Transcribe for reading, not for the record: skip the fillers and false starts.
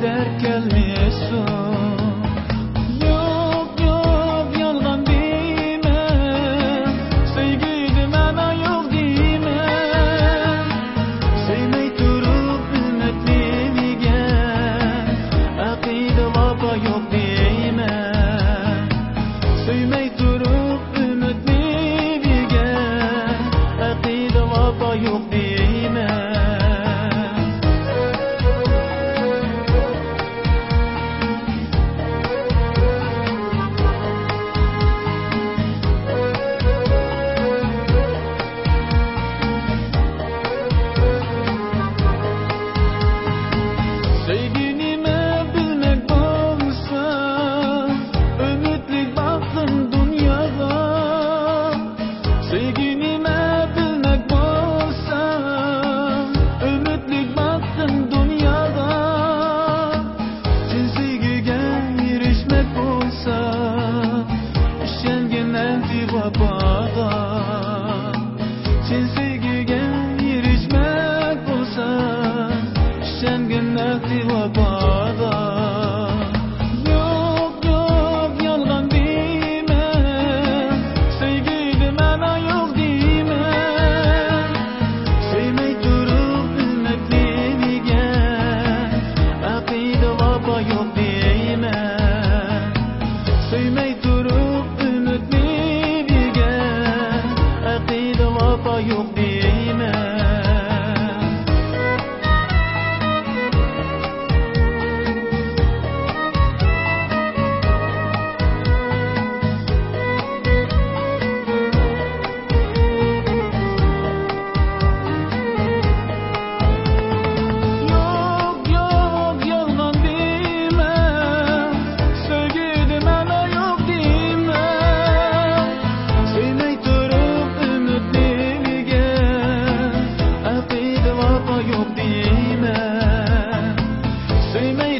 dert gelmiyorsun. Yok yok yalgan deme, sevgide mana yok deme. Sevmey turup ümitliga, aqida vafo yok deme. Sevmey turup ümitliga, aqida vafo yok deme. Sen sevgiga erishmak bo'lsa, ishongin nafsi vafoda. Yo'q yo'q yolg'on dema, sevgida ma'no yo'q dema. Sevmay turib umidliga, aqida vafo yo'q dema. Sevmay turib umidliga, aqida vafo yo'q dema. Yok deme, sevmey